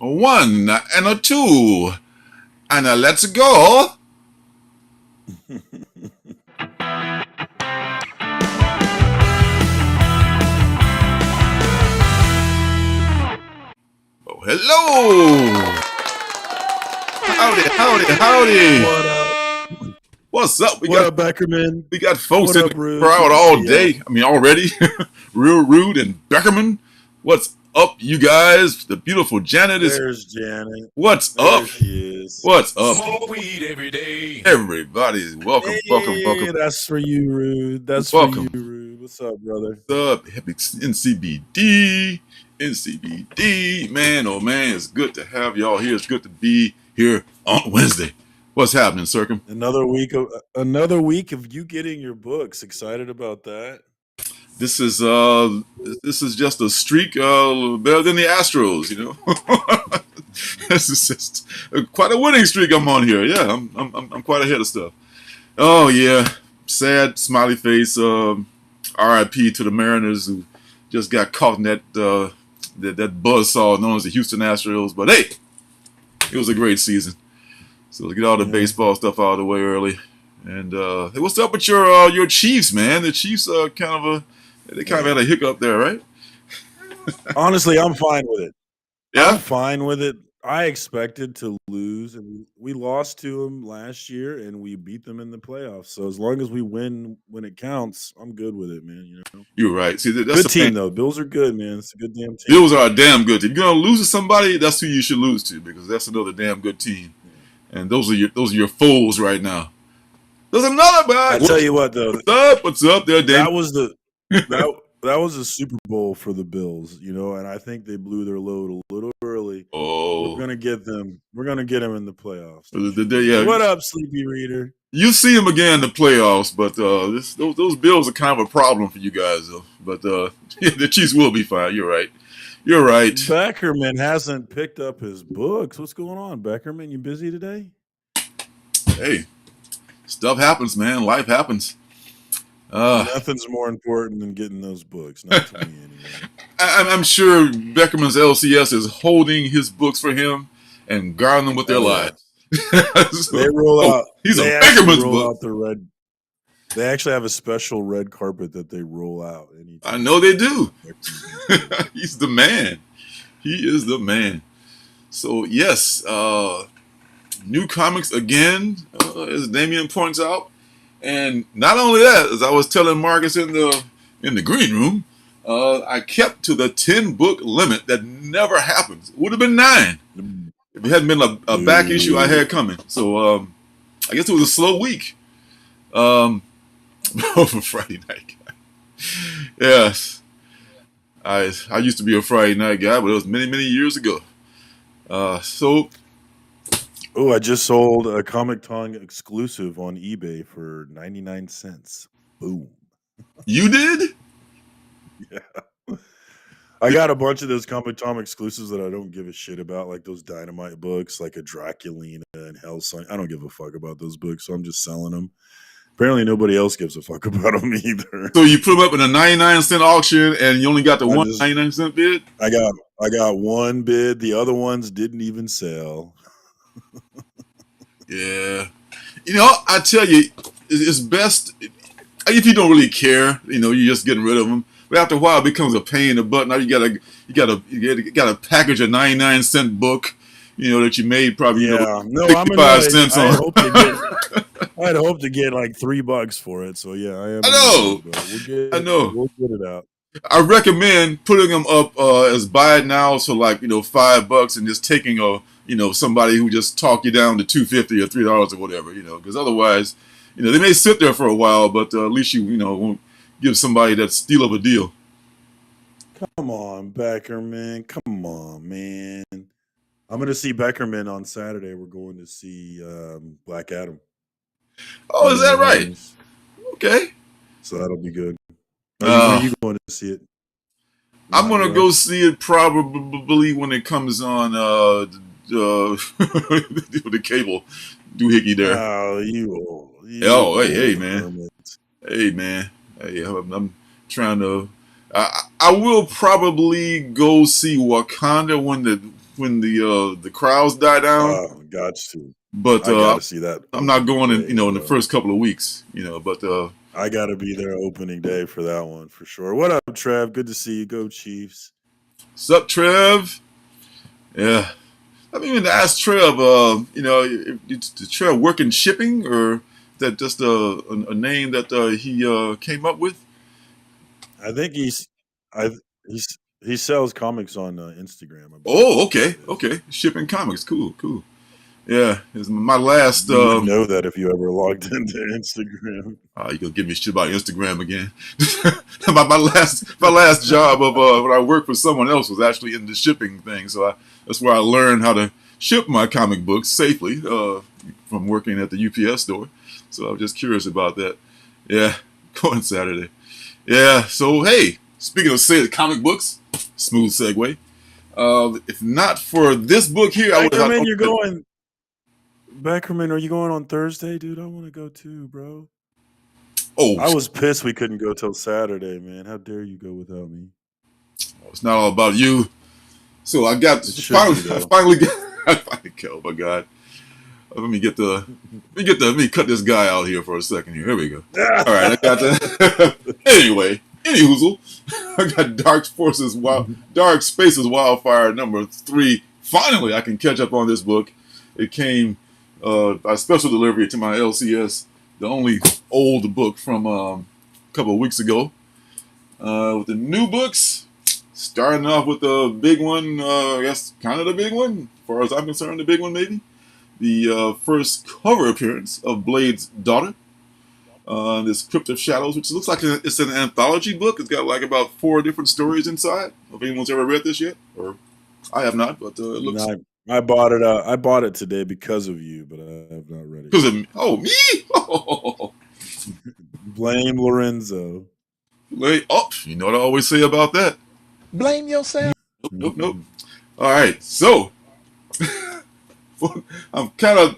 A one and a two. And a let's go. Oh, hello. Howdy, howdy, howdy. What up? What's up? What up, Beckerman? We got folks What in up, the Rude? crowd Good to all see ya. day. I mean, already. Real Rude and Beckerman. What's up, you guys? The beautiful Janet is. There's Janet. What's There up? she is. What's up? Smoke weed every day. Everybody's welcome, welcome, Hey, welcome. that's for you, Rude. That's Welcome. for you, Rude. What's up, brother? What's up? Happy NCBD. NCBD. Man, oh man, it's good to have y'all here. It's good to be here on Wednesday. What's happening, Surcam? Another week of you getting your books. Excited about that? This is just a streak better than the Astros, you know. This is just quite a winning streak I'm on here. Yeah, I'm quite ahead of stuff. Oh yeah, sad smiley face. R.I.P. to the Mariners who just got caught in that buzzsaw known as the Houston Astros. But hey, it was a great season. So let's get all the baseball stuff out of the way early. And hey, what's up with your Chiefs, man? The Chiefs kind of had a hiccup there, right? Honestly, I'm fine with it. Yeah, I'm fine with it. I expected to lose, and we lost to them last year, and we beat them in the playoffs. So as long as we win when it counts, I'm good with it, man. You know, you're right. See, that's good the team thing. though. Bills are good, man. It's a good damn team. Bills are a damn good team. If you're gonna lose to somebody, that's who you should lose to because that's another damn good team. And those are your foes right now. There's another guy. I tell you what, though, What's up there, Dave? that was a Super Bowl for the Bills, you know, and I think they blew their load a little early. Oh, We're gonna get them. We're gonna get them in the playoffs. yeah. What up, Sleepy Reader? You see them again in the playoffs, but those Bills are kind of a problem for you guys, though. But the Chiefs will be fine. You're right. You're right. Beckerman hasn't picked up his books. What's going on, Beckerman? You busy today? Hey, stuff happens, man. Life happens. Nothing's more important than getting those books. Not to me, anyway. I'm sure Beckerman's LCS is holding his books for him and guarding them with their lives. So, they roll out. He's they a Beckerman's roll book. out the red. They actually have a special red carpet that they roll out. I know they do. He's the man. He is the man. So yes, new comics again, as Damien points out, and not only that, as I was telling Marcus in the green room, I kept to the 10-book limit that never happens. It would have been 9 if it hadn't been a back issue I had coming. So I guess it was a slow week. Over Friday night guy. Yes. I used to be a Friday night guy, but it was many, many years ago. I just sold a Comic Tongue exclusive on eBay for 99 cents. Boom. You did? Yeah. I got a bunch of those Comic Tongue exclusives that I don't give a shit about, like those Dynamite books, like a Draculina and Hellsong. I don't give a fuck about those books, so I'm just selling them. Apparently nobody else gives a fuck about them either. So you put them up in a 99-cent auction and you only got the 99-cent bid? I got one bid. The other ones didn't even sell. Yeah. You know, I tell you, it's best if you don't really care, you know, you're just getting rid of them. But after a while it becomes a pain in the butt. Now you gotta package a 99-cent book, you know, that you made probably 65 cents on. I'd hope to get like $3 for it. So yeah, I am. I know. We'll get it out. I recommend putting them up as buy it now, so like $5, and just taking somebody who just talk you down to $2.50 or $3 or whatever, because otherwise, they may sit there for a while, but at least you won't give somebody that steal of a deal. Come on, Beckerman. Come on, man. I'm going to see Beckerman on Saturday. We're going to see Black Adam. Oh, is that right? Okay. So that'll be good. When are you going to see it? I'm going to go see it probably when it comes on the cable doohickey there. Hey, man. Hey, man. Hey, I'm trying to... I will probably go see Wakanda when when the crowds die down. Got to. But I got to see that I'm not going in, day, in the first couple of weeks, But I got to be there opening day for that one for sure. What up, Trev? Good to see you. Go Chiefs. Sup, Trev? Yeah. I mean, to ask Trev, did Trev work in shipping, or is that just a name that he came up with? I think he sells comics on Instagram. I believe Oh, that's what okay, it is. okay. Shipping comics, cool. Yeah, it's my last. You would know that if you ever logged into Instagram. You gonna give me shit about Instagram again? my last job of when I worked for someone else was actually in the shipping thing, so that's where I learned how to ship my comic books safely from working at the UPS store. So I was just curious about that. Yeah, going Saturday. Yeah. So hey, speaking of comic books, smooth segue. If not for this book here, I would have. Beckerman, you're going. Beckerman, are you going on Thursday, dude? I want to go too, bro. Oh, I was pissed we couldn't go till Saturday, man. How dare you go without me? it's not all about you. So I got finally got. Oh my god. Let me cut this guy out here for a second here. Here we go. All right, I got that. Anyway, anyhoozle, I got Dark Spaces Wildfire #3. Finally, I can catch up on this book. It came by special delivery to my LCS, the only old book from a couple of weeks ago. With the new books, starting off with the big one, I guess kind of the big one, as far as I'm concerned, the big one maybe. The first cover appearance of Blade's daughter, this Crypt of Shadows, which looks like it's an anthology book. It's got like about 4 different stories inside. If anyone's ever read this yet, or I have not, but it looks. No, I bought it. I bought it today because of you, but I have not read it. Because of me? Oh, me? Oh. Blame Lorenzo. You know what I always say about that? Blame yourself. Nope. All right, so I'm kind of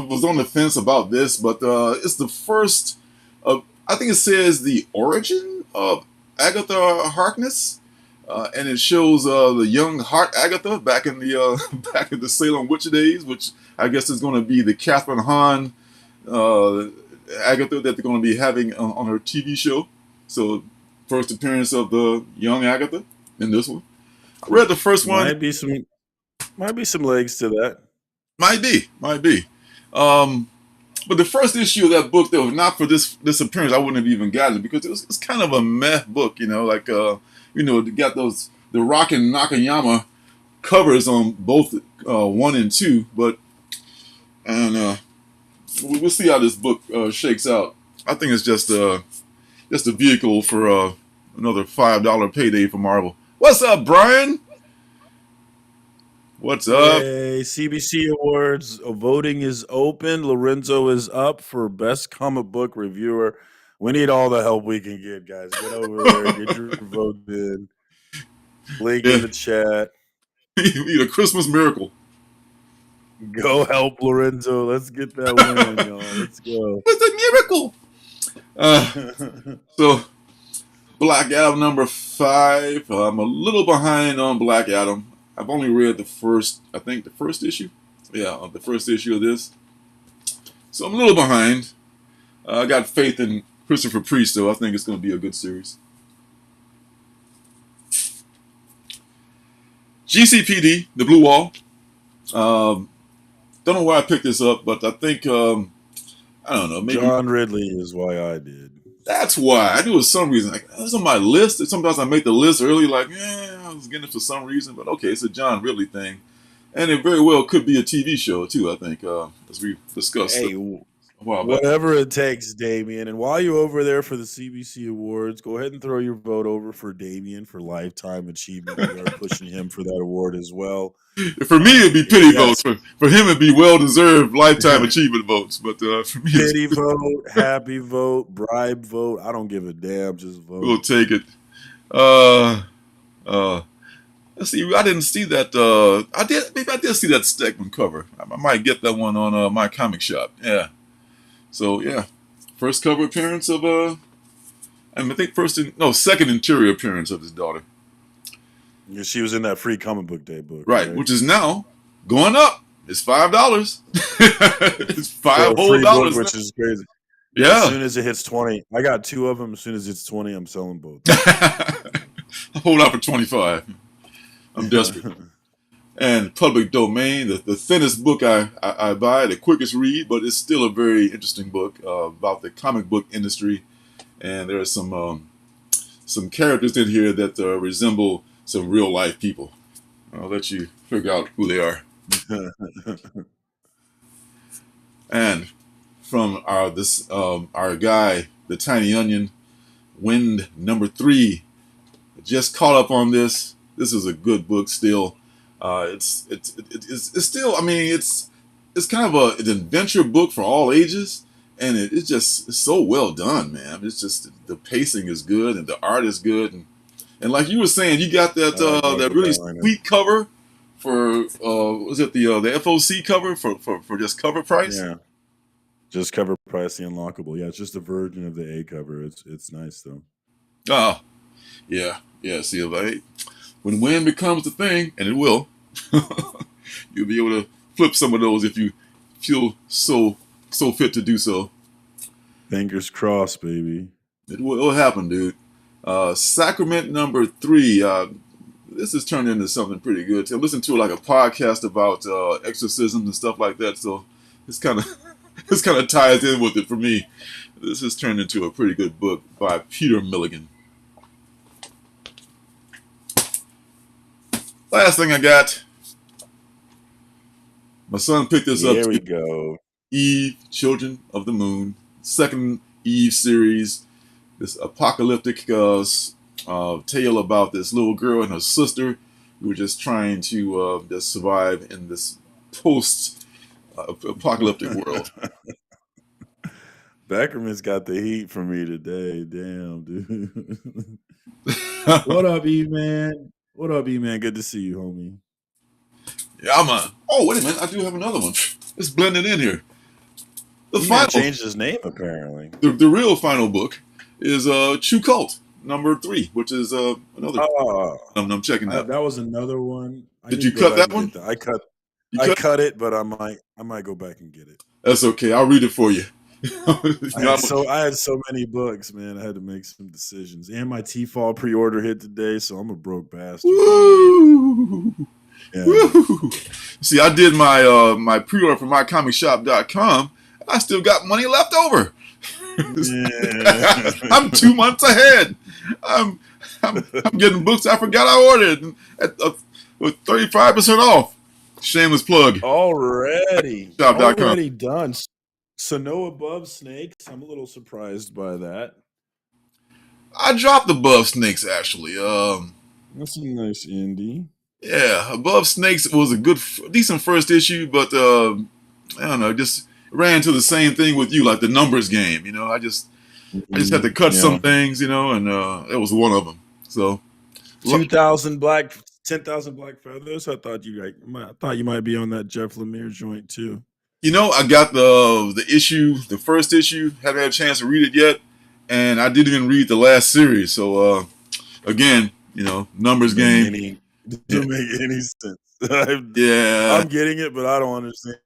was on the fence about this, but it's the first of, I think it says the origin of Agatha Harkness, and it shows the young Hart Agatha back in the back in the Salem witch days, which I guess is going to be the Catherine Hahn Agatha that they're going to be having on her TV show. So first appearance of the young Agatha in this one. I read the first one. Might be some legs to that. Might be. But the first issue of that book, though, not for this appearance, I wouldn't have even gotten it because it's kind of a meh book, like they got the Rock and Nakayama covers on both 1 and 2, but and we'll see how this book shakes out. I think it's just a vehicle for another $5 payday for Marvel. What's up, Brian? What's up? Hey, CBC Awards voting is open. Lorenzo is up for Best Comic Book Reviewer. We need all the help we can get, guys. Get over there, get your vote in. Link in the chat. You need a Christmas miracle. Go help Lorenzo. Let's get that win, y'all. Let's go. It's a miracle. So, Black Adam #5. I'm a little behind on Black Adam. I've only read the first issue. Yeah, the first issue of this. So I'm a little behind. I got faith in Christopher Priest, though. I think it's going to be a good series. GCPD, The Blue Wall. Don't know why I picked this up, but I think, I don't know. Maybe John Ridley is why I did. That's why. I knew it was some reason. Like, it was on my list. Sometimes I make the list early, like, I was getting it for some reason. But okay, it's a John Ridley thing. And it very well could be a TV show, too, I think, as we discussed Hey, a while back. whatever it takes, Damien. And while you're over there for the CBC Awards, go ahead and throw your vote over for Damien for Lifetime Achievement. We are pushing him for that award as well. For me, it'd be pity votes. For him, it'd be well-deserved Lifetime Achievement votes. But for me, pity vote, happy vote, bribe vote. I don't give a damn. Just vote. We'll take it. Let's see. I didn't see that. Maybe I did see that Stegman cover. I might get that one on my comic shop. Yeah. So yeah, first cover appearance of I think second interior appearance of his daughter. Yeah, she was in that free comic book day book, right? Which is now going up. It's $5. It's for five a whole free book, dollars now. which is crazy. Yeah, as Yeah. soon as it hits 20, I got 2 of them. As soon as it's 20, I'm selling both. Hold out for 25. I'm desperate. And public domain, the thinnest book I buy, the quickest read, but it's still a very interesting book about the comic book industry. And there are some characters in here that resemble some real life people. I'll let you figure out who they are. And from our guy, the Tiny Onion, Wind #3, just caught up on this. This is a good book still. It's still. I mean, it's kind of an adventure book for all ages, and it's so well done, man. It's just the pacing is good and the art is good, and like you were saying, you got that really sweet cover for was it the FOC cover for just cover price? Yeah, just cover price, the unlockable. Yeah, it's just a version of the A cover. It's nice though. Oh, yeah. See, like when wind becomes the thing, and it will, you'll be able to flip some of those if you feel so fit to do so. Fingers crossed, baby. It'll happen, dude. Sacrament #3. This has turned into something pretty good. I listened to like a podcast about exorcisms and stuff like that, so it's kind of ties in with it for me. This has turned into a pretty good book by Peter Milligan. Last thing I got. My son picked this up. Here we go. Eve, Children of the Moon, second Eve series. This apocalyptic tale about this little girl and her sister who are just trying to just survive in this post-apocalyptic world. Beckerman's got the heat for me today. Damn, dude. What up, E man? What up, E man? Good to see you, homie. Yeah, man. Oh, wait a minute. I do have another one. It's blended in here. The final changed his name apparently. The real final book is True Cult #3, which is another. I'm checking that. That was another one. Did you cut that one? I cut it, but I might go back and get it. That's okay. I'll read it for you. I had so many books, man. I had to make some decisions. And my T-Fall pre-order hit today, so I'm a broke bastard. Woo! Yeah. Woo! See, I did my pre-order for mycomicshop.com. I still got money left over. Yeah. I'm 2 months ahead. I'm getting books I forgot I ordered with 35% off. Shameless plug. Already shop.com. Done. So no Above Snakes. I'm a little surprised by that. I dropped Above Snakes actually. That's a nice indie. Yeah, Above Snakes was a decent first issue, but I don't know, just ran into the same thing with you, like the numbers game. You know, I just had to cut some things, you know, and it was one of them. So 10,000 black feathers. I thought you might be on that Jeff Lemire joint too. You know, I got the first issue. Haven't had a chance to read it yet, and I didn't even read the last series. So again, you know, numbers game. Doesn't make any sense. Yeah, I'm getting it, but I don't understand.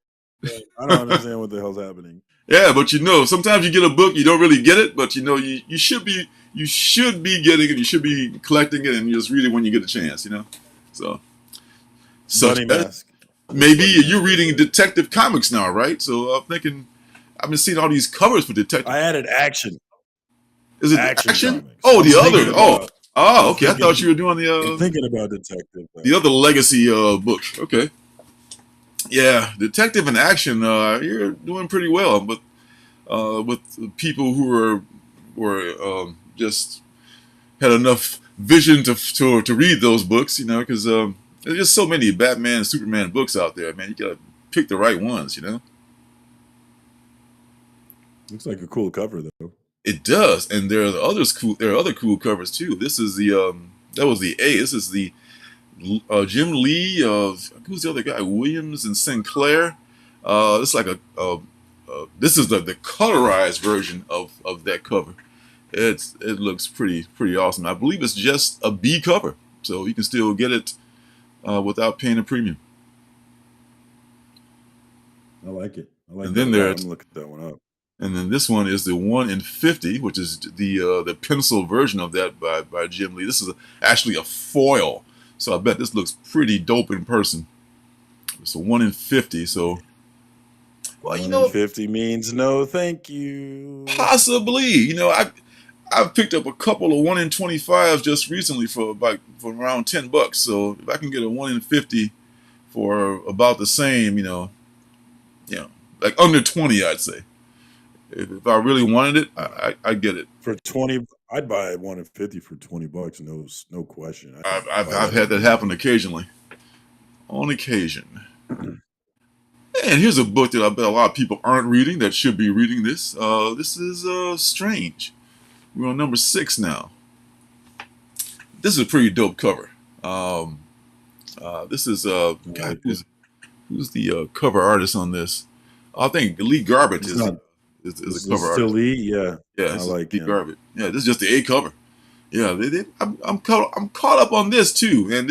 I don't understand what the hell's happening. Yeah, but you know, sometimes you get a book, you don't really get it, but you know, you should be getting it, you should be collecting it, and you just read it when you get a chance, you know. So maybe you're reading Detective Comics now, right? So I'm thinking, I've been seeing all these covers for Detective. I added Action. Is it Action? Oh, the other. Oh, okay. I thought you were doing the. Thinking about Detective. The other legacy book. Okay. Yeah, Detective in Action. You're doing pretty well, but with people who were just had enough vision to read those books, you know, because there's just so many Batman and Superman books out there, man. You gotta pick the right ones, you know. Looks like a cool cover though. It does, and there are other cool covers too. This is the that was the A. This is the Jim Lee of who's the other guy? Williams and Sinclair. It's like this is the colorized version of that cover. It looks pretty awesome. I believe it's just a B cover. so you can still get it without paying a premium. I like it. I like And that then a lot. there's I'm looking that one up. And then this one is the 1 in 50, which is the pencil version of that by Jim Lee. This is actually a foil, so I bet this looks pretty dope in person. It's a 1 in 50, so well, 1 in 50 means no, thank you. Possibly, I've picked up a couple of 1 in 25s just recently for around $10. So if I can get a 1 in 50 for about the same, like under 20, I'd say. If I really wanted it, I'd get it for 20. I'd buy 1 in 50 for $20. No question. I've had that happen occasionally. On occasion. And here's a book that I bet a lot of people aren't reading that should be reading this. This is Strange. We're on number 6 now. This is a pretty dope cover. This is God, who's the cover artist on this? I think Lee Garbett is a cover artist. Still Lee, yeah. Yeah, I like Lee Garbett. Yeah, this is just the A cover. Yeah, I'm caught up on this too, and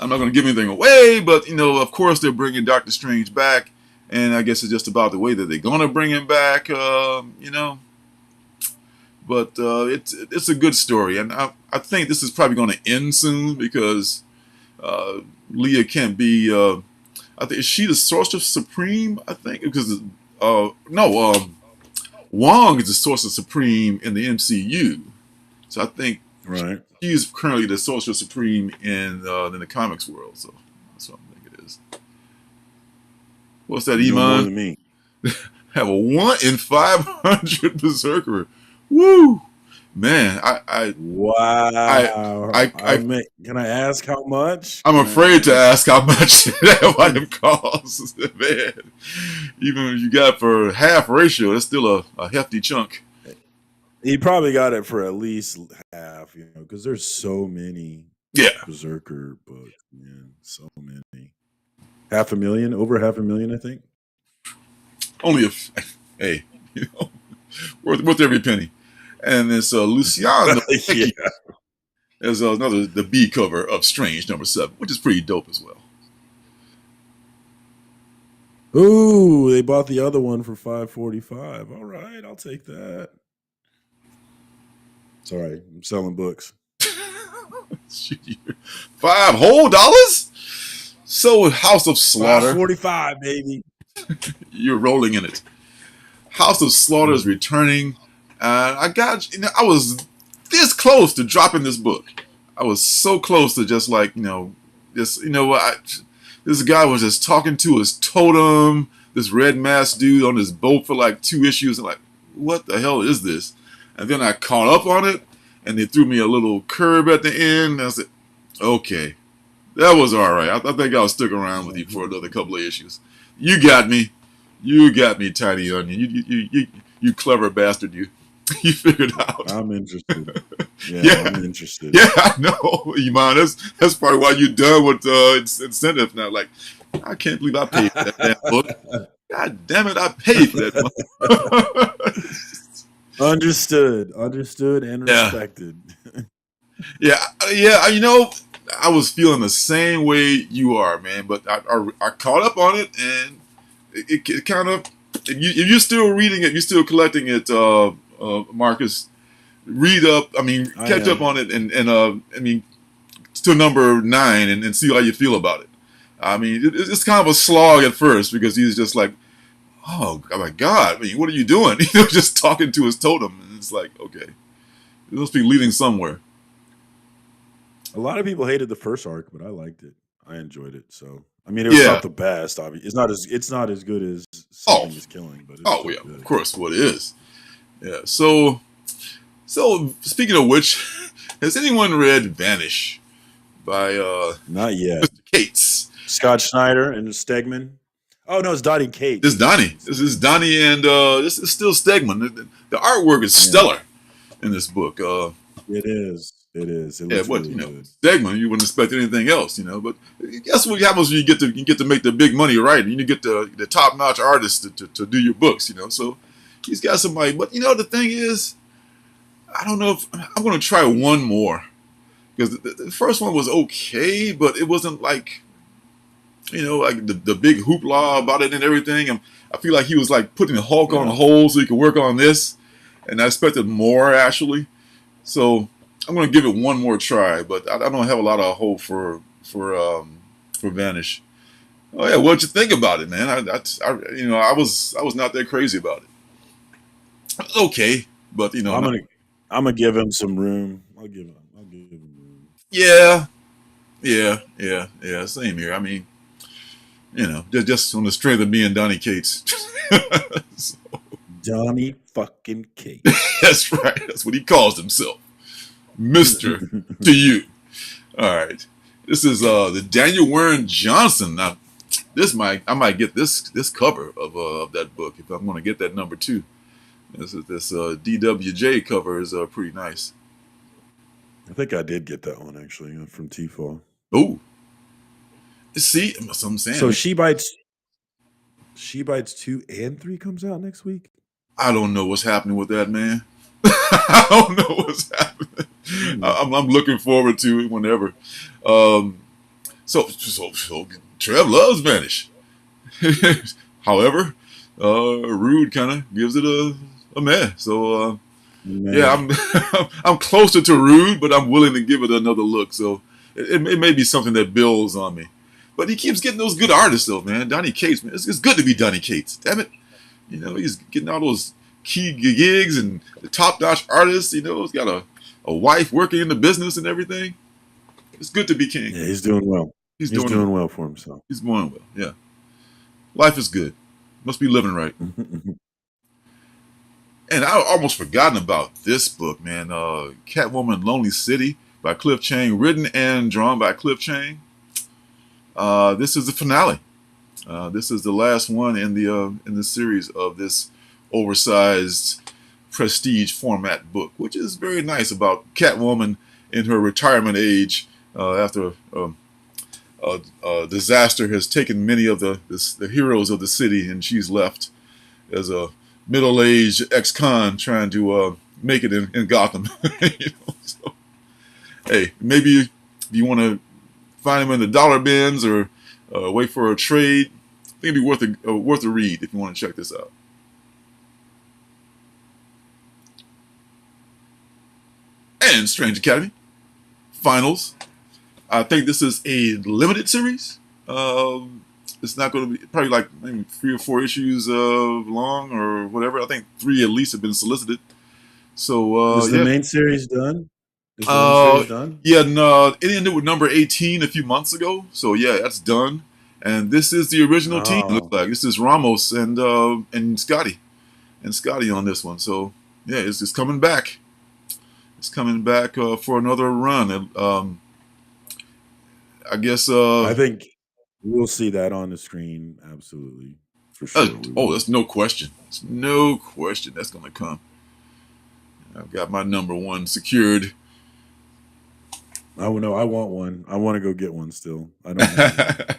I'm not going to give anything away, but of course they're bringing Doctor Strange back, and I guess it's just about the way that they're going to bring him back, But it's a good story, and I think this is probably going to end soon because Leah can't be. I think is she the Sorcerer Supreme? I think because Wong is the Sorcerer Supreme in the MCU, so I think she's currently the Sorcerer Supreme in the comics world. So that's what I think it is. What's that, Iman? More than me. Have a 1 in 500 Berserker. Woo! Man, wow. Can I ask how much? I'm afraid to ask how much that item costs. Man, even if you got it for half ratio, that's still a hefty chunk. He probably got it for at least half, because there's so many Berserker books, man. So many. Over 500,000, I think. Only hey, worth every penny. And it's Luciano. There's another the B cover of Strange number 7, which is pretty dope as well. Ooh, they bought the other one for $545. All right, I'll take that. Sorry, I'm selling books. $5 whole? So House of Slaughter. $545, baby. You're rolling in it. House of Slaughter is returning. I was this close to dropping this book. I was so close to just like, this guy was just talking to his totem, this red masked dude on his boat for like 2 issues. I'm like, what the hell is this? And then I caught up on it, and they threw me a little curve at the end. And I said, okay, that was all right. I think I'll stick around with you for another couple of issues. You got me. You got me, Tiny Onion. You clever bastard, you. You figured out. I'm interested. Yeah, I'm interested. Yeah, I know. Iman, that's probably why you're done with incentive now. Like, I can't believe I paid for that damn book. God damn it, I paid for that book. Understood and respected. Yeah. I was feeling the same way you are, man. But I caught up on it, and it kind of. If you're still reading it, you're still collecting it, Marcus. Read up. Catch up on it, and to number 9, and see how you feel about it. It's kind of a slog at first because he's just like, oh my God, what are you doing? Just talking to his totem, and it's like, okay, it must be leading somewhere. A lot of people hated the first arc, but I liked it. I enjoyed it. So it was not the best. Obviously, it's not as good as Something is Killing. But it's of course, what it is. Yeah. So speaking of which, has anyone read Vanish by not yet Mr. Cates? Scott Snyder and Stegman. Oh no, it's Donnie Cates. This is Donnie. This is Donnie, and this is still Stegman. The artwork is stellar in this book. It is. It looks really good. Stegman, you wouldn't expect anything else, But guess what happens when you get to make the big money, right? And you get the top notch artists to do your books, So he's got somebody. But the thing is, I don't know if I'm going to try one more because the first one was okay, but it wasn't like, like the big hoopla about it and everything. And I feel like he was like putting Hulk on hold so he could work on this, and I expected more actually. So I'm gonna give it one more try, but I don't have a lot of hope for Vanish. Oh yeah, what'd you think about it, man? I was not that crazy about it. Okay, but I'm gonna give him some room. I'll give him room. yeah, same here. I mean, just on the strength of being Donnie Cates. So, Donnie fucking Cates. that's right. That's what he calls himself, Mister to you. All right, this is the Daniel Warren Johnson. Now, I might get this cover of that book if I'm going to get that number 2. This DWJ cover is pretty nice. I think I did get that one actually from T-Fall. Oh, see, that's what I'm saying. So She Bites 2 and 3 comes out next week. I don't know what's happening with that, man. I don't know what's happening. I'm looking forward to it whenever. So Trev loves Vanish. However, Rude kind of gives it a meh. So yeah, I'm closer to Rude, but I'm willing to give it another look. So it may be something that builds on me. But he keeps getting those good artists, though, man. Donnie Cates, man. It's good to be Donnie Cates. Damn it. He's getting all those key gigs and the top-notch artists. He's got a wife working in the business and everything. It's good to be king. Yeah, he's doing well. He's doing well for himself. He's doing well, yeah. Life is good. Must be living right. And I almost forgotten about this book, man. Catwoman Lonely City by Cliff Chiang, written and drawn by Cliff Chiang. This is the finale. This is the last one in the series of this oversized prestige format book, which is very nice about Catwoman in her retirement age after a disaster has taken many of the heroes of the city, and she's left as a middle-aged ex-con trying to make it in Gotham. So, hey, maybe if you want to find them in the dollar bins or wait for a trade, I think it'd be worth a read if you want to check this out. And Strange Academy Finals. I think this is a limited series. It's not going to be probably like maybe 3 or 4 issues long or whatever. I think 3 at least have been solicited. So is the main series done? Is the main series done? Yeah, no, it ended with number 18 a few months ago. So yeah, that's done. And this is the original team. Looks like this is Ramos and Scotty on this one. So yeah, it's coming back. It's coming back for another run. I guess. I think we'll see that on the screen, absolutely, for sure. That's no question. It's no question that's going to come. I've got my number 1 secured. I know. I want one. I want to go get one still. I don't have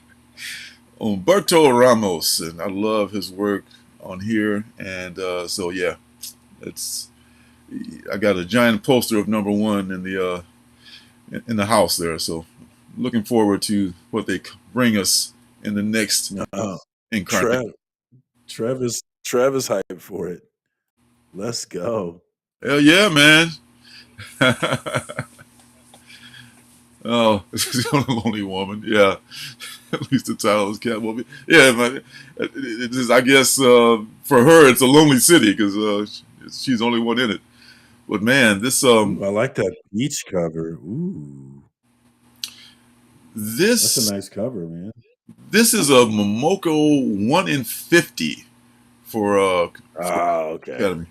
Humberto Ramos, and I love his work on here. And so yeah, I got a giant poster of number 1 in the house there. So looking forward to what they bring us in the next incarnation. Trev is hyped for it. Let's go. Hell yeah, man. Oh, this is the Lonely Woman. Yeah. At least the title is Catwoman. Yeah, man. It is, I guess for her it's a lonely city because she's the only one in it. But man, this I like that beach cover. Ooh. That's a nice cover, man. This is a Momoko 1 in 50 for okay. Academy.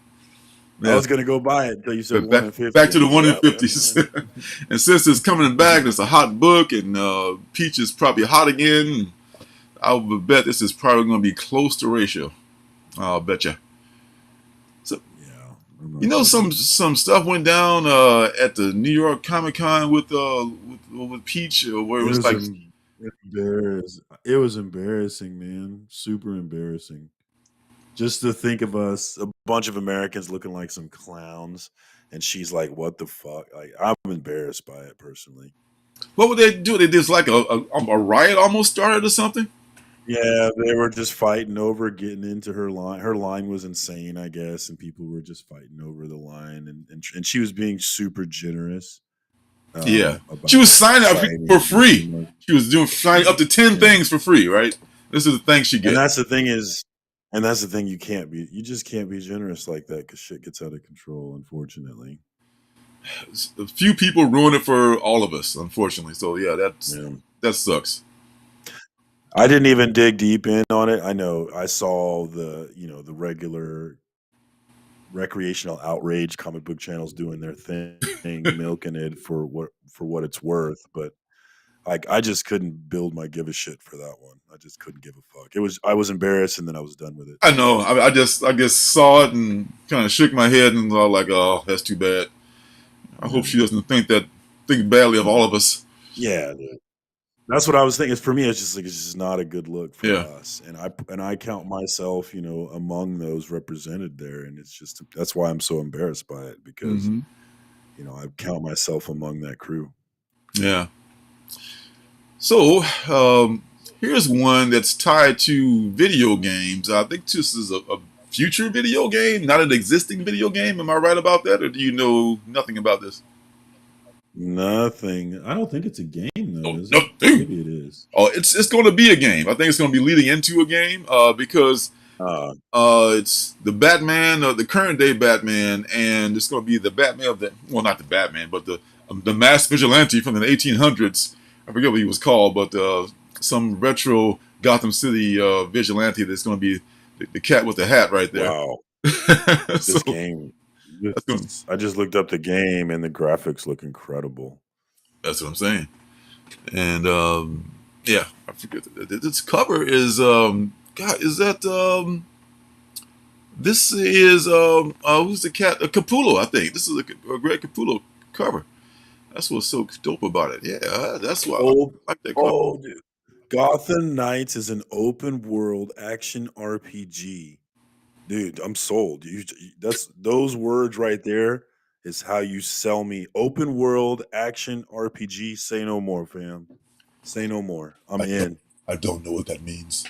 Yeah. I was gonna go buy it until you said 1 in 50. Back to the 1 in 50s. And since it's coming back, it's a hot book, and Peach is probably hot again. I would bet this is probably going to be close to ratio. I'll bet you. So, yeah, some stuff went down at the New York Comic Con with Peach, where it was like it was embarrassing, man. Super embarrassing. Just to think of us, a bunch of Americans looking like some clowns and she's like, "What the fuck?" Like, I'm embarrassed by it personally. What would they do? They just like a riot almost started or something? Yeah, they were just fighting over getting into her line. Her line was insane, I guess, and people were just fighting over the line, and she was being super generous Yeah. She was about signing up for signing. free. She was doing signing up to 10 things for free, right? This is the thing she And gets. that's the thing is, and that's the thing you just can't be generous like that because shit gets out of control, unfortunately. A few people ruin it for all of us, unfortunately. So yeah, Yeah. that sucks. I didn't even dig deep in on it. I know I saw the regular recreational outrage comic book channels doing their thing, milking it for what it's worth, but like I just couldn't build my give a shit for that one. I just couldn't give a fuck. I was embarrassed and then I was done with it. I know. I just saw it and kind of shook my head and was like, oh, that's too bad. I hope she doesn't think badly of all of us. Yeah, dude. That's what I was thinking. For me, it's just not a good look for us, and I count myself, among those represented there, and that's why I'm so embarrassed by it because, I count myself among that crew. Yeah. So here's one that's tied to video games. I think this is a future video game, not an existing video game. Am I right about that, or do you know nothing about this? Nothing. I don't think it's a game though. Is No, it? Maybe it is. Oh, it's going to be a game. I think it's going to be leading into a game because it's the Batman, the current day Batman, and it's going to be the Batman of not the Batman, but the masked vigilante from the 1800s. I forget what he was called, but some retro Gotham City vigilante that's going to be the cat with the hat right there. Wow. This game. I just looked up the game and the graphics look incredible. That's what I'm saying. And yeah, I forget this cover is God, is that this is who's the cat? Capullo, I think. This is a Greg Capullo cover. That's what's so dope about it. Yeah, that's why I like that cover. Oh, dude. Gotham Knights is an open world action RPG. Dude, I'm sold. Those words right there is how you sell me. Open world action RPG. Say no more, fam. Say no more. I'm in. I don't know what that means.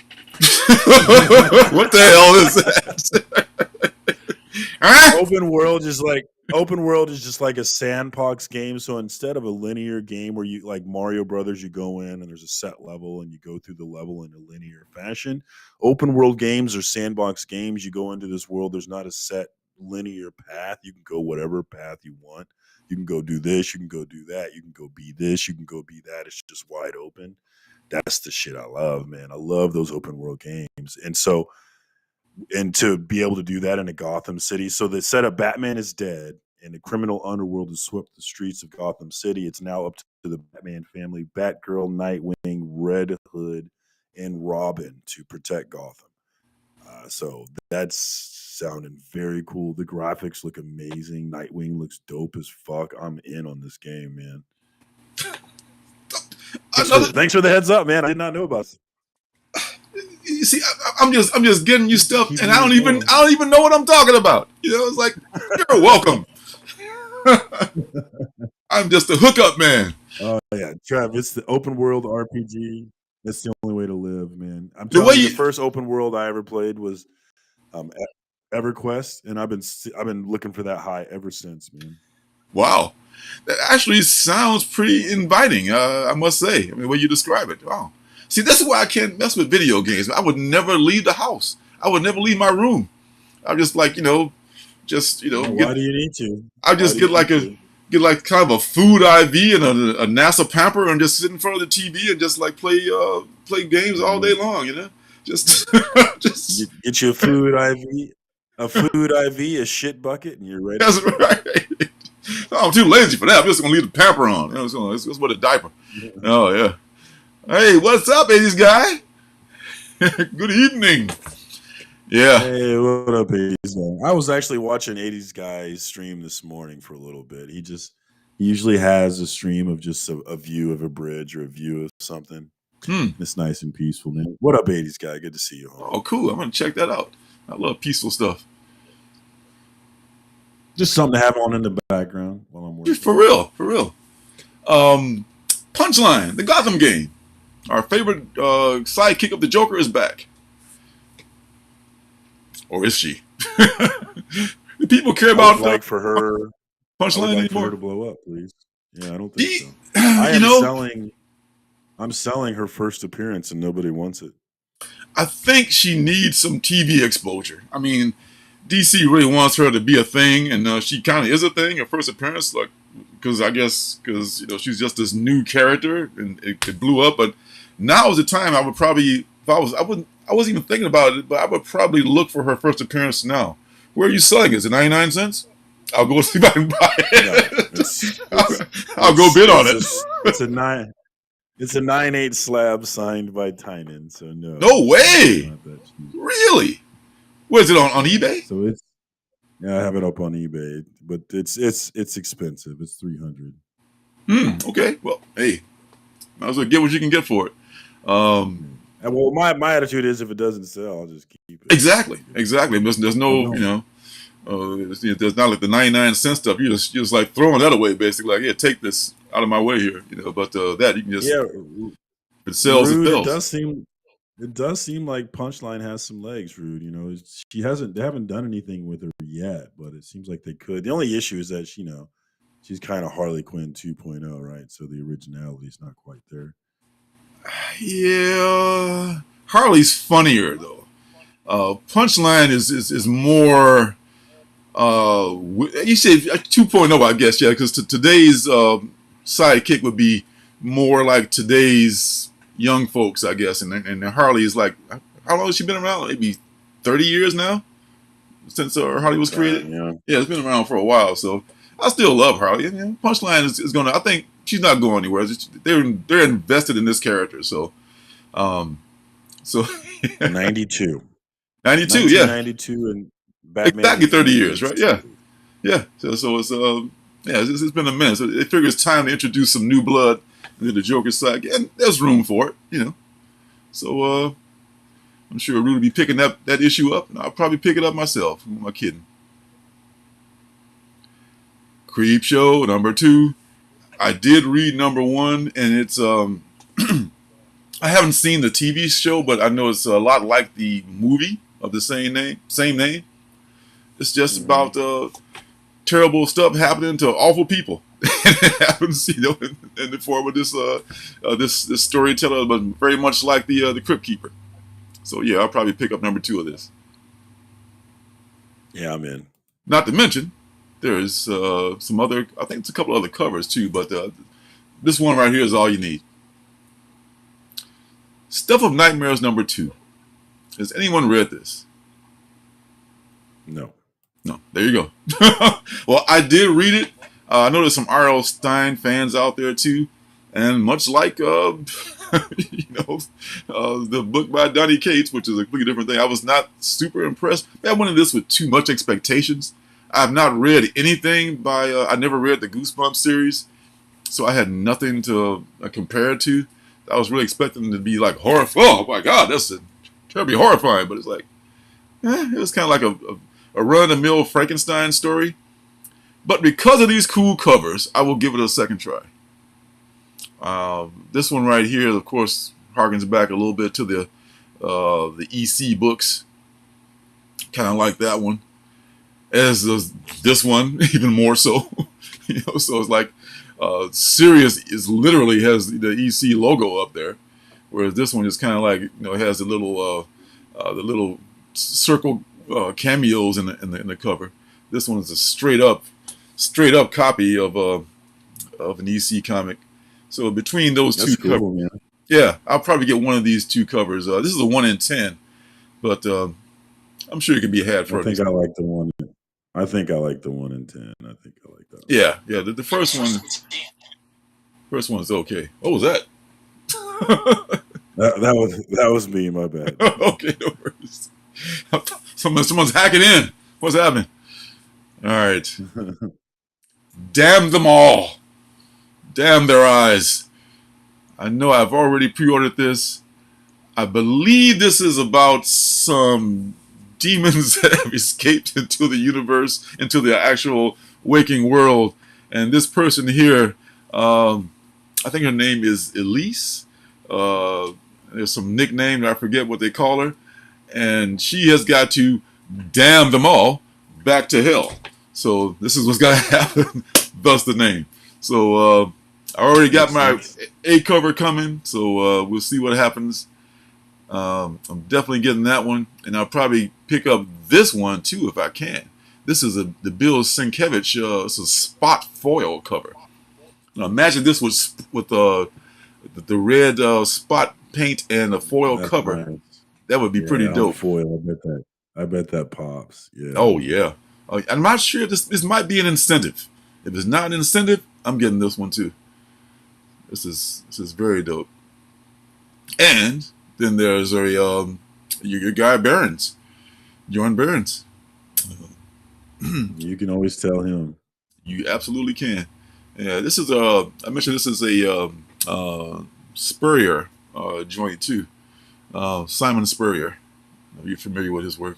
What the hell is that? Open world is just like a sandbox game. So instead of a linear game where you like Mario Brothers, you go in and there's a set level and you go through the level in a linear fashion. Open world games or sandbox games, you go into this world, there's not a set linear path. You can go whatever path you want. You can go do this, you can go do that, you can go be this, you can go be that. It's just wide open. That's the shit I love, man. I love those open world games. And to be able to do that in a Gotham City. So the setup, Batman is dead and the criminal underworld has swept the streets of Gotham City. It's now up to the Batman family, Batgirl, Nightwing, Red Hood, and Robin to protect Gotham. So that's sounding very cool. The graphics look amazing. Nightwing looks dope as fuck. I'm in on this game, man. Thanks for the heads up, man. I did not know about this. You see, I'm just getting you stuff, and I don't even know what I'm talking about. It's like you're welcome. I'm just a hookup man. Oh yeah, Trav, it's the open world RPG. That's the only way to live, man. I'm telling you, the first open world I ever played was EverQuest, and I've been looking for that high ever since, man. Wow, that actually sounds pretty inviting. I must say. I mean, the way you describe it, wow. See, that's why I can't mess with video games. I would never leave the house. I would never leave my room. I'm just like, why do you need to? I just get like kind of a food IV and a NASA pamper and just sit in front of the TV and just like play games all day long. Just get you a food IV, a shit bucket, and you're ready. That's right. I'm too lazy for that. I'm just gonna leave the pamper on. It's with a diaper. Oh yeah. Hey, what's up, 80s guy? Good evening. Yeah. Hey, what up, 80s guy? I was actually watching 80s guy stream this morning for a little bit. He usually has a stream of just a view of a bridge or a view of something. It's nice and peaceful, man. What up, 80s guy? Good to see you. Oh, cool. I'm gonna check that out. I love peaceful stuff. Just something to have on in the background while I'm working. For real, for real. Punchline, the Gotham game. Our favorite sidekick of the Joker is back. Or is she? Do people care about I would like for her Punchline like anymore? for her to blow up, please. Yeah, I don't think so. I'm selling her first appearance and nobody wants it. I think she needs some TV exposure. I mean, DC really wants her to be a thing, and she kind of is a thing. Her first appearance, like, because she's just this new character, and it blew up. But now is the time I would probably, I wasn't even thinking about it, but I would probably look for her first appearance now. Where are you selling it? Is it 99 cents? I'll go see if I can buy it. I'll go bid on it. It's a 9/8 slab signed by Tynan, so no. No way! Really? Where is it on eBay? So I have it up on eBay, but it's expensive. It's $300. Okay. Well, hey, might as well get what you can get for it. Well, my attitude is if it doesn't sell, I'll just keep it. Exactly. There's no, there's not like the 99 cent stuff. You're just like throwing that away, basically. Like, yeah, take this out of my way here, But that you can just if it sells, Rude, it sells. It does seem like Punchline has some legs, Rude. They haven't done anything with her yet, but it seems like they could. The only issue is that she's kind of Harley Quinn 2.0, right? So the originality is not quite there. Yeah, Harley's funnier though. Punchline is more. You say 2.0, I guess, yeah, because today's sidekick would be more like today's young folks, I guess, and Harley is like, how long has she been around? Maybe 30 years now since Harley was created. Yeah, it's been around for a while, so I still love Harley. Punchline is gonna. I think she's not going anywhere. They're invested in this character, so 92, 92, yeah, 92, and Batman exactly 30 years, right? Yeah. So it's been a minute. So they figure it's time to introduce some new blood into the Joker side, and there's room for it, So I'm sure Rudy will be picking that issue up, and I'll probably pick it up myself. Who am I kidding? Creep Show number 2. I did read number 1, and it's I haven't seen the TV show, but I know it's a lot like the movie of the same name. It's just about terrible stuff happening to awful people. It happens, in the form of this storyteller, but very much like the Crypt Keeper. So yeah, I'll probably pick up number 2 of this. Yeah, I'm in. Not to mention, there's some other. I think it's a couple other covers too, but this one right here is all you need. Stuff of Nightmares number 2. Has anyone read this? No. There you go. Well, I did read it. I know there's some R.L. Stine fans out there too, and much like the book by Donny Cates, which is a completely different thing. I was not super impressed. I went into this with too much expectations. I have not read anything by. I never read the Goosebumps series, so I had nothing to compare it to. I was really expecting to be like horror. Oh my God, that's terribly horrifying. But it's like, it was kind of like a run-of-the-mill Frankenstein story. But because of these cool covers, I will give it a second try. This one right here, of course, harkens back a little bit to the EC books. Kind of like that one. As this one, even more so. So it's like Sirius literally has the EC logo up there, whereas this one is kind of like has the little circle cameos in the cover. This one is a straight up copy of an EC comic. So between those two covers, yeah, I'll probably get one of these 2 covers. This is a 1 in 10, but I'm sure it can be had for. I think I like the 1 in 10. I think I like the 1 in 10. I think I like that. Yeah. The first one's okay. What was that? that was me. My bad. Okay, no worries. Someone's hacking in. What's happening? All right. Damn them all. Damn their eyes. I know I've already pre-ordered this. I believe this is about some demons that have escaped into the universe, into the actual waking world. And this person here, I think her name is Elise. There's some nickname, I forget what they call her. And she has got to damn them all back to hell. So this is what's got to happen, thus the name. So I already got my A cover coming, so we'll see what happens. I'm definitely getting that one, and I'll probably pick up this one too if I can. This is the Bill Sienkiewicz. It's a spot foil cover. Now imagine this was with the red spot paint and the foil cover. Nice. That would be pretty dope. Foil, I bet that pops. Yeah. Oh yeah. I'm not sure if this might be an incentive. If it's not an incentive, I'm getting this one too. This is very dope. And then there's your guy Barons, Jordan Barons. You can always tell him. You absolutely can. Yeah, this is I mentioned this is a Spurrier joint too. Simon Spurrier. Are you familiar with his work?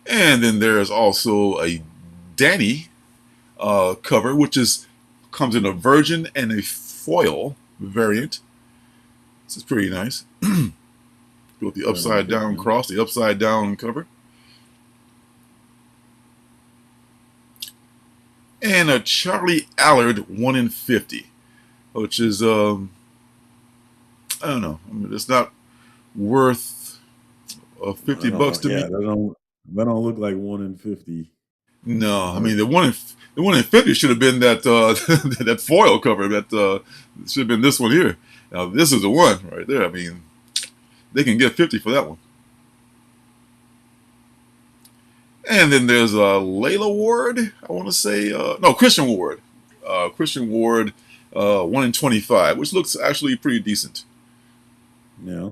And then there's also a Danny cover, which comes in a virgin and a foil variant. This is pretty nice. With the upside down cross, the upside down cover. And a Charlie Allard 1 in 50, which is I don't know. I mean, it's not worth $50 to me. That don't look like 1 in 50. No, I mean the one in 50 should have been that that foil cover. That should have been this one here. Now this is the one right there. I mean, they can get 50 for that one. And then there's Layla Ward. I want to say no, Christian Ward. Christian Ward 1 in 25, which looks actually pretty decent. Yeah,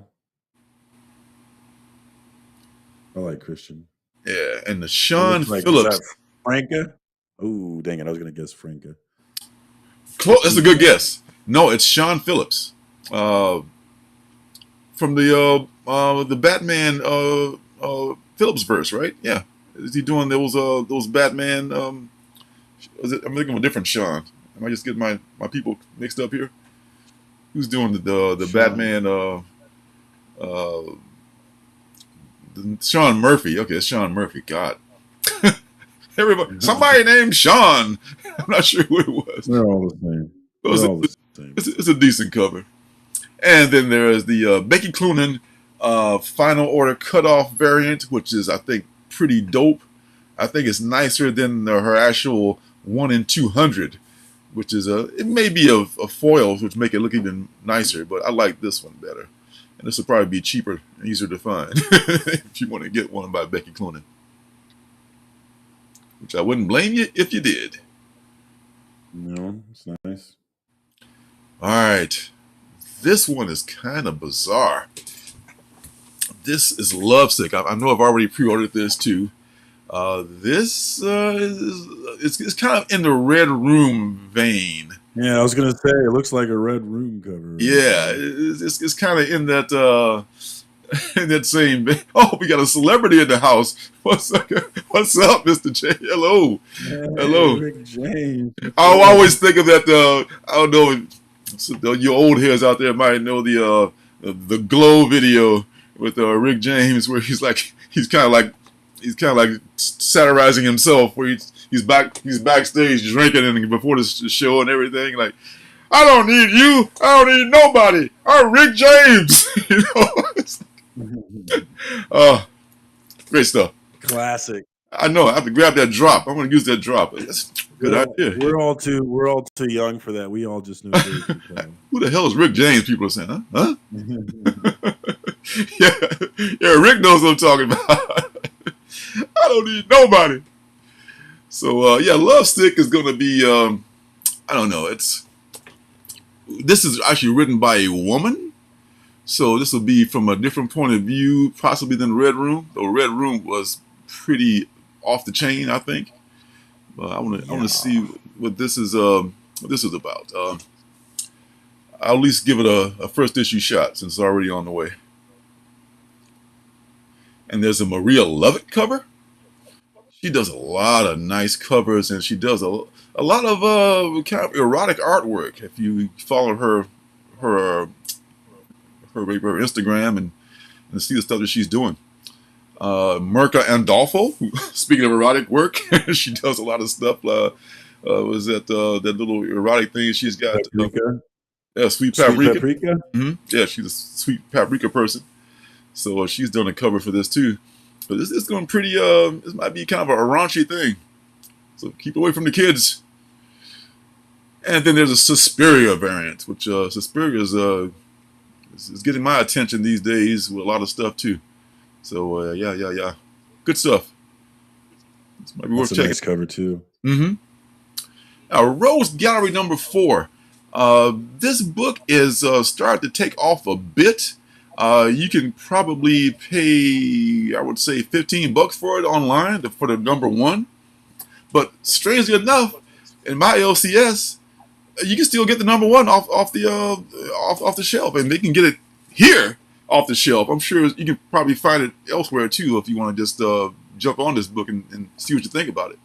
I like Christian. Yeah, and the Sean Phillips. Is that Franca? Oh, dang it! I was gonna guess Franca. That's a good guess. No, it's Sean Phillips from the Batman Phillips verse, right? Yeah, is he doing those Batman? I'm thinking of a different Sean. Am I just getting my people mixed up here? Who's doing the Batman? Sean Murphy. Okay, it's Sean Murphy. God. Everybody, somebody named Sean. I'm not sure who it was. They're all the same. It's a decent cover. And then there is the Becky Cloonan Final Order Cutoff variant, which is, I think, pretty dope. I think it's nicer than her actual 1 in 200, which is it may be a foil, which make it look even nicer, but I like this one better. And this will probably be cheaper and easier to find if you want to get one by Becky Cloonan. Which I wouldn't blame you if you did. No, it's nice. All right. This one is kind of bizarre. This is Lovesick. I know I've already pre-ordered this too. This it's kind of in the Red Room vein. Yeah, I was gonna say it looks like a Red Room cover. Yeah, it's kind of in that same vein. Oh, we got a celebrity in the house. What's up, Mr. J? Hello, hello, Rick James. I always think of that. I don't know. Your old heads out there might know the Glow video with Rick James, where he's kind of like satirizing himself, where he's backstage drinking and before the show and everything. Like, I don't need you. I don't need nobody. I'm Rick James. Great stuff. Classic. I know. I have to grab that drop. I'm going to use that drop. That's a good idea. We're all too young for that. We all just knew. Who the hell is Rick James? People are saying, huh? yeah. Rick knows what I'm talking about. I don't need nobody. So Lovesick is going to be. I don't know. This is actually written by a woman. So this will be from a different point of view, possibly than Red Room. The Red Room was pretty off the chain, I think. But I want to see what this is. What this is about. I'll at least give it a first issue shot since it's already on the way. and there's a Maria Lovett cover. She does a lot of nice covers, and she does a lot of kind of erotic artwork. If you follow her Instagram and see the stuff that she's doing. Mirka Andolfo, speaking of erotic work, she does a lot of stuff. Was that little erotic thing she's got? Paprika. Sweet Sweet paprika. paprika. Yeah, she's a sweet paprika person. So she's done a cover for this too. But this is going pretty. This might be kind of a raunchy thing. So keep away from the kids. And then there's a Suspiria variant, which Suspiria is getting my attention these days with a lot of stuff too. So yeah, good stuff. This might be worth checking. Nice cover too. Now, Rose Gallery number 4. This book is starting to take off a bit. You can probably pay, I would say, $15 for it online for the number 1. But strangely enough, in my LCS, you can still get the number 1 off the shelf, and they can get it here off the shelf. I'm sure you can probably find it elsewhere too if you want to just jump on this book and see what you think about it.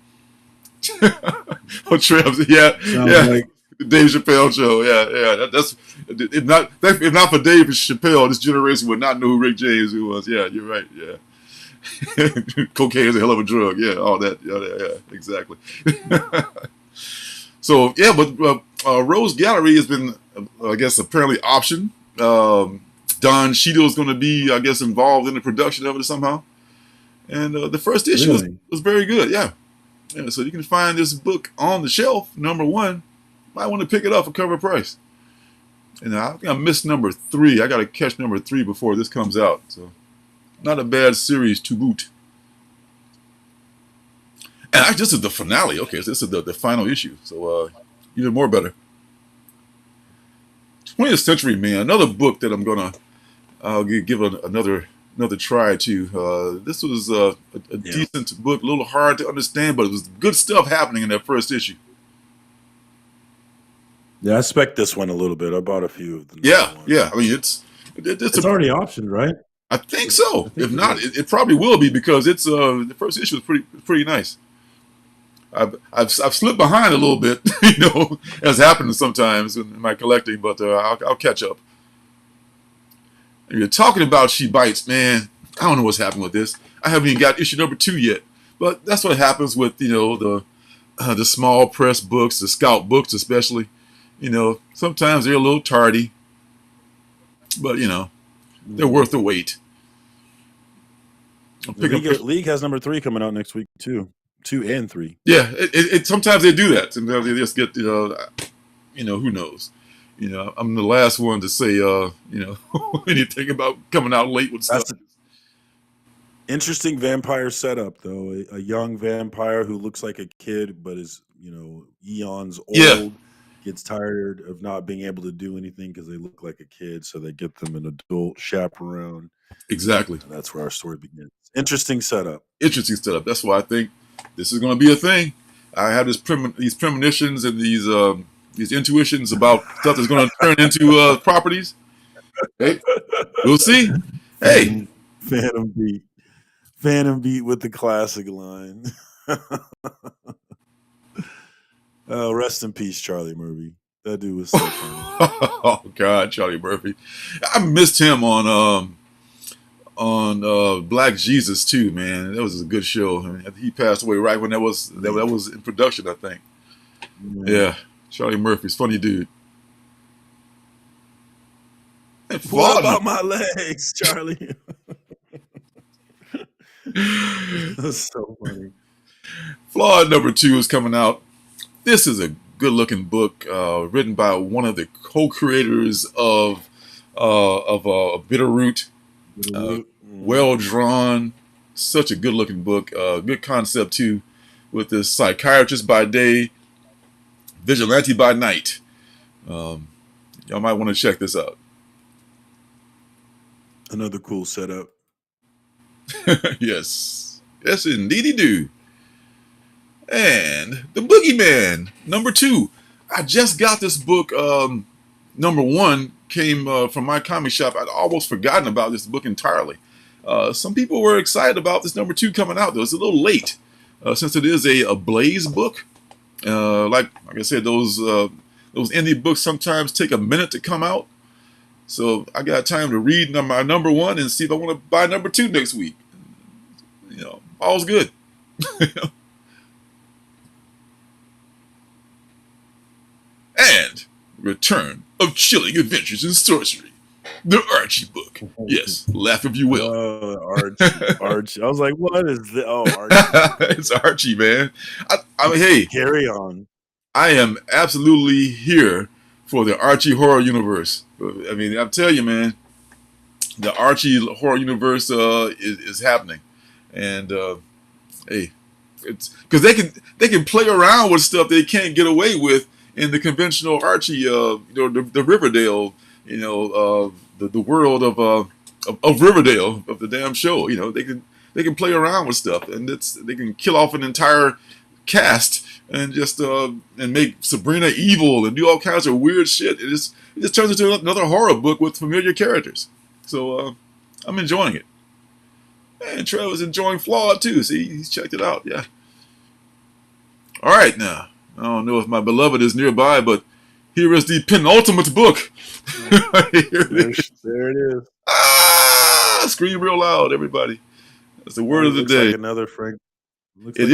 Oh, Trev, yeah. Like the Dave Chappelle show, yeah. That's if not for Dave Chappelle, this generation would not know who Rick James was. Yeah, you're right. Yeah, cocaine is a hell of a drug. Yeah, all that. Yeah, exactly. So yeah, but Rose Gallery has been, I guess, apparently optioned. Don Cheadle is going to be, I guess, involved in the production of it somehow. And the first issue was very good. Yeah. So you can find this book on the shelf, number 1. Might want to pick it up for cover price. And I think I missed number 3. I got to catch number 3 before this comes out. So not a bad series to boot. And this is the finale. Okay, so this is the final issue. So even more better. 20th Century Man, another book that I'm going to give another try to. This was a decent book, a little hard to understand, but it was good stuff happening in that first issue. Yeah, I spec this one a little bit. I bought a few of them. Yeah. I mean, it's already optioned, right? I think so. If not, it probably will be, because it's the first issue was pretty nice. I've slipped behind a little bit, as happens sometimes in my collecting, but I'll catch up. And you're talking about She Bites, man. I don't know what's happened with this. I haven't even got issue number 2 yet, but that's what happens with the small press books, the scout books especially. Sometimes they're a little tardy, but they're worth the wait. League has number 3 coming out next week too. 2 and 3. Yeah, it sometimes they do that. Sometimes they just get who knows. I'm the last one to say anything about coming out late with stuff. Interesting vampire setup though. A young vampire who looks like a kid but is eons old. Yeah. Gets tired of not being able to do anything because they look like a kid, so they get them an adult chaperone. Exactly. And that's where our story begins. Interesting setup. That's why I think this is going to be a thing. I have these premonitions and these intuitions about stuff that's going to turn into properties. Hey, we'll see. Hey, Phantom beat with the classic line. Oh, rest in peace, Charlie Murphy. That dude was so funny. Oh God, Charlie Murphy. I missed him on Black Jesus too, man. That was a good show. I mean, he passed away right when that was in production, I think. Yeah, Charlie Murphy's funny dude. What about my legs, Charlie? That's so funny. Flawed number 2 is coming out. This is a good-looking book written by one of the co-creators of Bitterroot. Well drawn, such a good-looking book. Good concept too, with this psychiatrist by day, vigilante by night. Y'all might want to check this out. Another cool setup. Yes, indeedy do. And The Boogeyman, number 2. I just got this book. Number 1 came from my comic shop. I'd almost forgotten about this book entirely. Some people were excited about this number 2 coming out, though. It's a little late since it is a Blaze book. Like I said, those indie books sometimes take a minute to come out. So I got time to read my number 1 and see if I want to buy number 2 next week. All's good. And Return of Chilling Adventures in Sorcery. The Archie book. Yes, laugh if you will. Archie. I was like, what is this? Oh, Archie. It's Archie, man. I mean, hey. Carry on. I am absolutely here for the Archie horror universe. I mean, I'll tell you, man, the Archie horror universe is happening. And, hey, it's because they can play around with stuff they can't get away with in the conventional Archie, the Riverdale, the world of Riverdale, of the damn show. They can play around with stuff, and they can kill off an entire cast and just and make Sabrina evil and do all kinds of weird shit. It just turns into another horror book with familiar characters. So I'm enjoying it. And Trevor's enjoying Flawed too. See, he's checked it out. Yeah. All right, now. I don't know if my beloved is nearby, but here is the penultimate book. There it is. Ah! Scream real loud, everybody. That's the word of the day. Like another Frank. It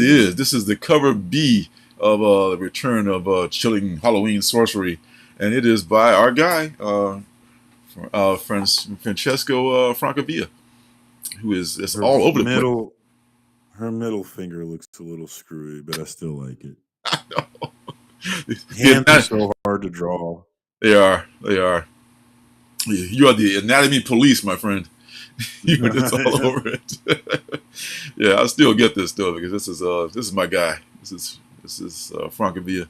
is. This is the cover B of the Return of Chilling Halloween Sorcery, and it is by our guy, Francesco Francavilla, who is all over the place. Her middle finger looks a little screwy, but I still like it. I know. Hands are so hard to draw. They are. You are the anatomy police, my friend. You're just all over it. Yeah, I still get this though because this is my guy. This is Francavilla.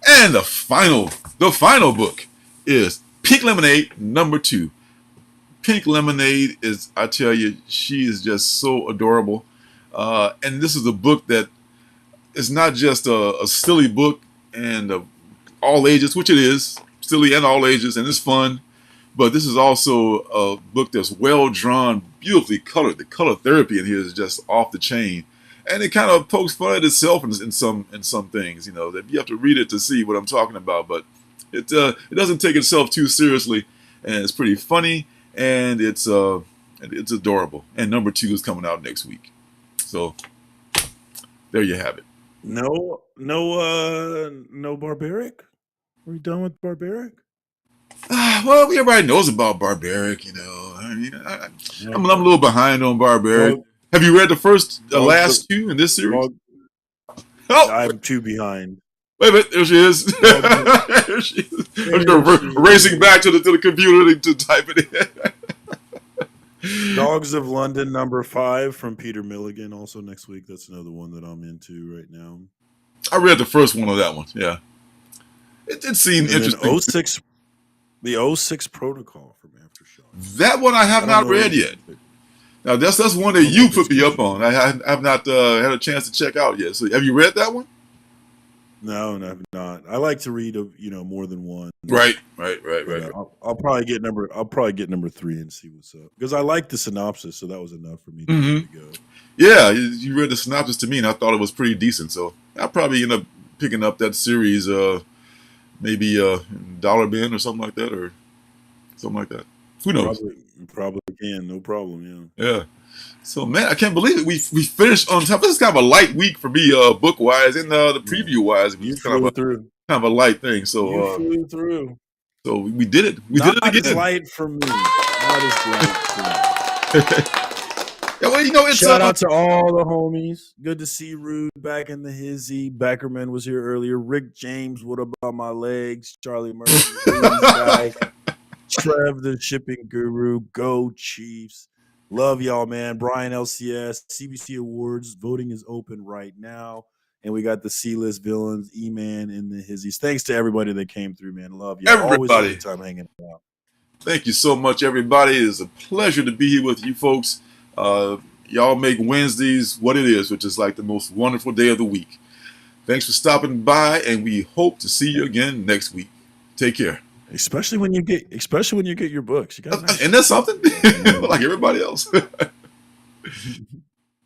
And the final book is Pink Lemonade number 2. Pink Lemonade is, I tell you, she is just so adorable. And this is a book that is not just a silly book and all ages, which it is, silly and all ages, and it's fun. But this is also a book that's well drawn, beautifully colored. The color therapy in here is just off the chain, and it kind of pokes fun at itself in some things. That you have to read it to see what I'm talking about. But it doesn't take itself too seriously, and it's pretty funny, and it's adorable. And number 2 is coming out next week. So there you have it. No Barbaric? Are we done with Barbaric? Well, everybody knows about Barbaric, I mean, I'm a little behind on Barbaric. Have you read the last 2 in this series? I'm 2 behind. Wait a minute, there she is. There she is. Racing back to the computer to type it in. Dogs of London number 5 from Peter Milligan, also next week. That's another one that I'm into right now. I read the first one of that one. Yeah, it did seem interesting. The 06 Protocol from Aftershock. That one I have not read yet. Now that's one that you put me up on. I have not had a chance to check out yet. So have you read that one? No, I've not. I like to read more than one. Right. I'll probably get number 3 and see what's up because I like the synopsis, so that was enough for me to go. Yeah, you read the synopsis to me, and I thought it was pretty decent. So I'll probably end up picking up that series, maybe Dollar Bin or something like that, Who knows? Probably can, no problem. Yeah. So man, I can't believe it. We finished on time. This is kind of a light week for me, book wise and the preview wise. It was kind of a light thing. So you flew through. So we did it. We did it again. Not as light for me. Not as light for me. Yeah, well, it's shout out to all the homies. Good to see Rude back in the hizzy. Beckerman was here earlier. Rick James, what about my legs? Charlie Murphy, guy. Trev, the shipping guru. Go Chiefs. Love y'all, man. Brian LCS, CBC Awards. Voting is open right now. And we got the C-list villains, E-Man, and the hizzies. Thanks to everybody that came through, man. Love y'all. Everybody. Always a good time hanging out. Thank you so much, everybody. It is a pleasure to be here with you folks. Y'all make Wednesdays what it is, which is like the most wonderful day of the week. Thanks for stopping by, and we hope to see you again next week. Take care. Especially when you get your books. You guys And that's something like everybody else.